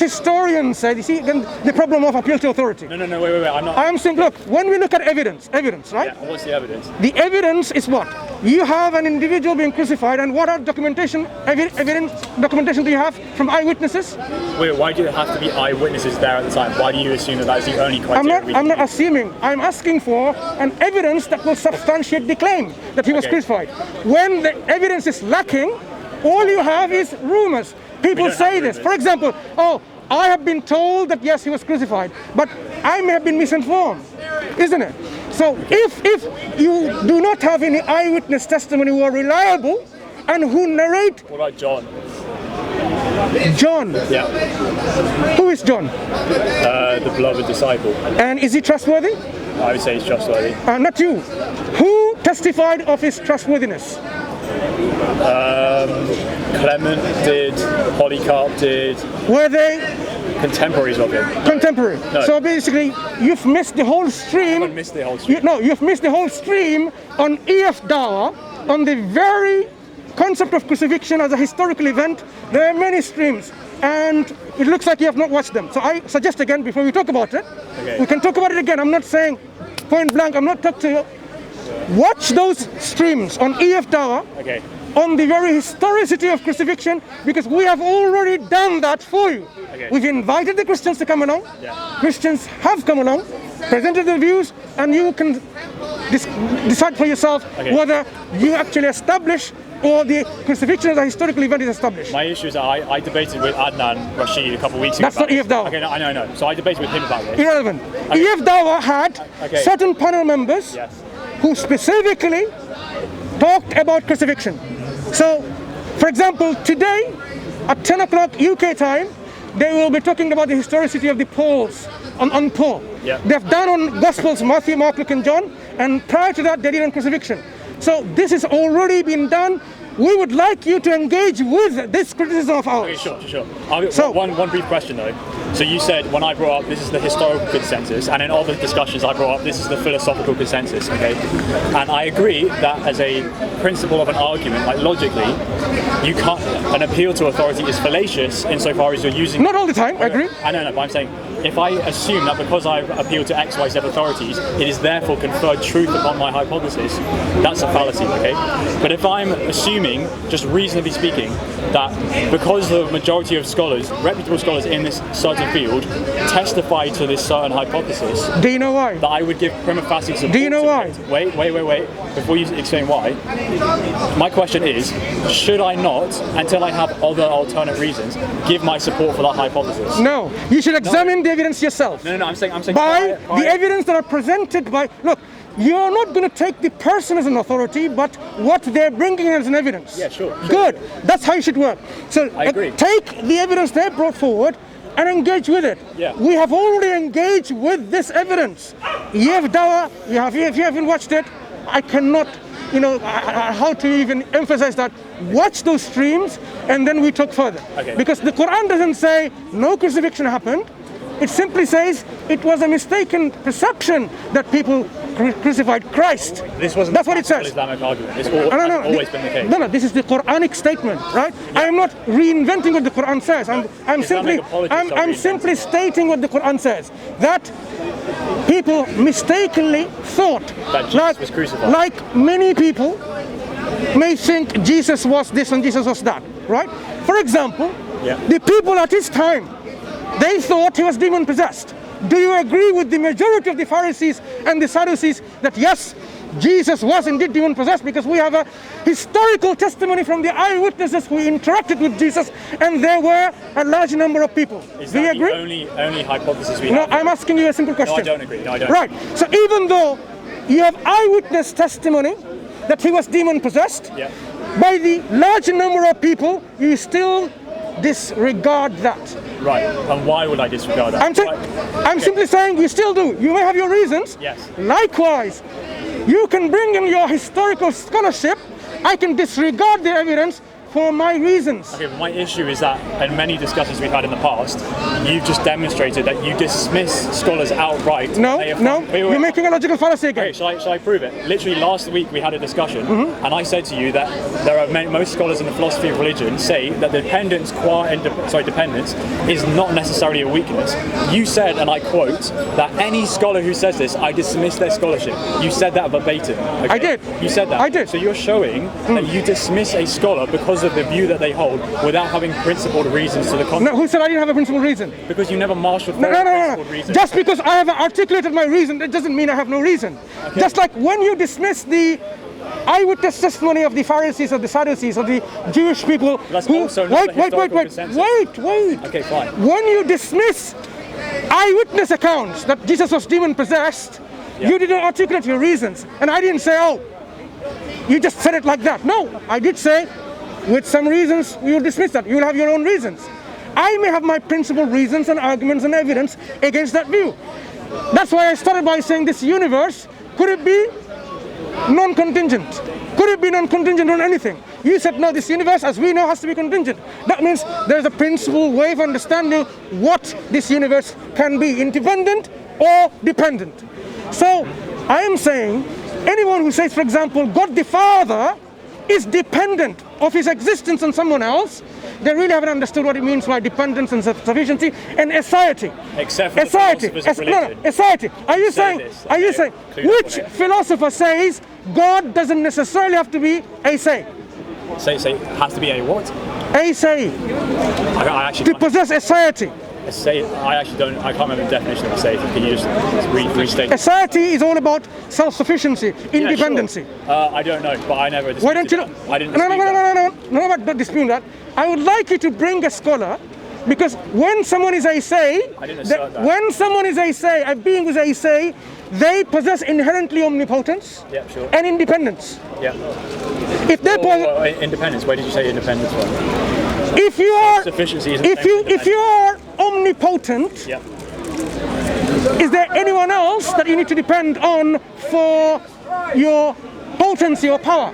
Historians say, you see, again, the problem of appeal to authority. No, wait. I'm saying, look, when we look at evidence, right? Yeah, what's the evidence? The evidence is what? You have an individual being crucified, and what are documentation do you have from eyewitnesses? Wait, why do there have to be eyewitnesses there at the time? Why do you assume that that's the only criteria? I'm not assuming. I'm asking for an evidence that will substantiate the claim that he was crucified. When the evidence is lacking, all you have is rumors. People say this. For example, I have been told that yes, he was crucified, but I may have been misinformed, isn't it? So if you do not have any eyewitness testimony who are reliable and who narrate... What about John? John? Yeah. Who is John? The beloved disciple. And is he trustworthy? I would say he's trustworthy. Not you. Who testified of his trustworthiness? Clement did, Polycarp did. Were they contemporaries of him? Contemporary. No. So basically, you've missed the whole stream. I haven't missed the whole stream. You've missed the whole stream on E.F. Dawa, on the very concept of crucifixion as a historical event. There are many streams, and it looks like you have not watched them. So I suggest again, before we talk about it, we can talk about it again. I'm not saying point blank, I'm not talking to you. Watch those streams on E.F. Dawa. On the very historicity of crucifixion, because we have already done that for you. We've invited the Christians to come along. Christians have come along, presented their views, and you can decide for yourself whether you actually establish or the crucifixion as a historical event is established. My issue is that I debated with Adnan Rashid a couple of weeks ago. That's not E.F. Dawa. Okay, no, I know. So I debated with him about this. Irrelevant. E.F. Dawa had certain panel members who specifically talked about crucifixion. So, for example, today at 10 o'clock UK time, they will be talking about the historicity of the Pauls on Paul. They've done on Gospels, Matthew, Mark, Luke, and John, and prior to that, they did on crucifixion. So this has already been done. We would like you to engage with this criticism of ours. Okay, sure. So one brief question though. So you said when I brought up this is the historical consensus, and in other discussions I brought up this is the philosophical consensus, okay? And I agree that as a principle of an argument, like logically, you can't, an appeal to authority is fallacious insofar as you're using... Not all the time, I agree. I know, but I'm saying, if I assume that because I appeal to X, Y, Z authorities, it is therefore conferred truth upon my hypothesis, that's a fallacy, okay? But if I'm assuming, just reasonably speaking, that because the majority of scholars, reputable scholars in this certain field, testify to this certain hypothesis... Do you know why? That I would give prima facie support. Do you know why? Wait. Before you explain why, my question is, should I not, until I have other alternate reasons, give my support for that hypothesis? No, you should examine the evidence yourself. No, I'm saying by the evidence that are presented by... Look, you're not going to take the person as an authority, but what they're bringing as an evidence. Yeah, sure. Good. That's how you should work. So I agree. Take the evidence they brought forward and engage with it. Yeah. We have already engaged with this evidence. E.F. Dawa, if you haven't watched it, I cannot, how to even emphasize that. Watch those streams and then we talk further. Because the Quran doesn't say no crucifixion happened. It simply says it was a mistaken perception that people crucified Christ. That's what it says. Islamic argument. It's always been the case. No, this is the Quranic statement, right? I am not reinventing what the Quran says. I'm simply stating what the Quran says. That people mistakenly thought that Jesus was crucified. Like many people may think Jesus was this and Jesus was that, right? For example, the people at his time, they thought he was demon-possessed. Do you agree with the majority of the Pharisees and the Sadducees that yes, Jesus was indeed demon-possessed, because we have a historical testimony from the eyewitnesses who interacted with Jesus, and there were a large number of people. Do you agree? The only hypothesis we have? No, I'm asking you a simple question. No, I don't agree. Right. So even though you have eyewitness testimony that he was demon-possessed, by the large number of people, you still disregard that. Right, and why would I disregard that? I'm simply saying you still do. You may have your reasons. Yes. Likewise, you can bring in your historical scholarship. I can disregard the evidence for my reasons. Okay, but my issue is that in many discussions we've had in the past, you've just demonstrated that you dismiss scholars outright. No, Wait, you're making a logical fallacy again. Okay, shall I prove it? Literally last week we had a discussion, and I said to you that there are most scholars in the philosophy of religion say that dependence is not necessarily a weakness. You said, and I quote, that any scholar who says this, I dismiss their scholarship. You said that verbatim. Okay? I did. You said that. I did. So you're showing that you dismiss a scholar because of the view that they hold without having principled reasons to the contrary. No, who said I didn't have a principled reason? Because you never marshaled No. principled reasons. Just because I have articulated my reason, that doesn't mean I have no reason. Okay. Just like when you dismiss the eyewitness testimony of the Pharisees or the Sadducees or the Jewish people That's who also not the historical consensus. wait. Okay, fine. When you dismiss eyewitness accounts that Jesus was demon possessed, you didn't articulate your reasons. And I didn't say, oh, you just said it like that. No, I did say, with some reasons, you will dismiss that. You will have your own reasons. I may have my principal reasons and arguments and evidence against that view. That's why I started by saying this universe, could it be non-contingent? Could it be non-contingent on anything? You said, no, this universe, as we know, has to be contingent. That means there's a principal way of understanding what this universe can be, independent or dependent. So I am saying, anyone who says, for example, God the Father is dependent of his existence on someone else, they really haven't understood what it means by dependence and sufficiency and aseity. Except for the philosophers of religion. Aseity. Are you saying? Which it. philosopher says God doesn't necessarily have to be ase? Say, has to be a what? Ase. I actually To possess aseity. I can't remember the definition of aseity. Can you just restate it? Aseity is all about self-sufficiency, independency. Yeah, sure. I don't know, but I never disputed Why don't you? that. I didn't dispute that. No, I'm not disputing that. I would like you to bring a scholar, because when someone is ase, when someone is ase, a being who is ase, they possess inherently omnipotence and independence. Yeah. If they possess independence, where did you say independence from? If you are sufficiency is if you are omnipotent, is there anyone else that you need to depend on for your potency or power?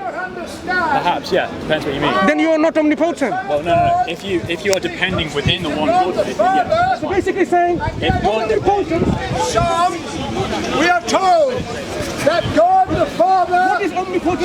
Perhaps, yeah. Depends what you mean. Then you are not omnipotent. Well, no. If you are depending within the one God, So basically saying, omnipotent. Psalm, we are told that God the Father What is omnipotent?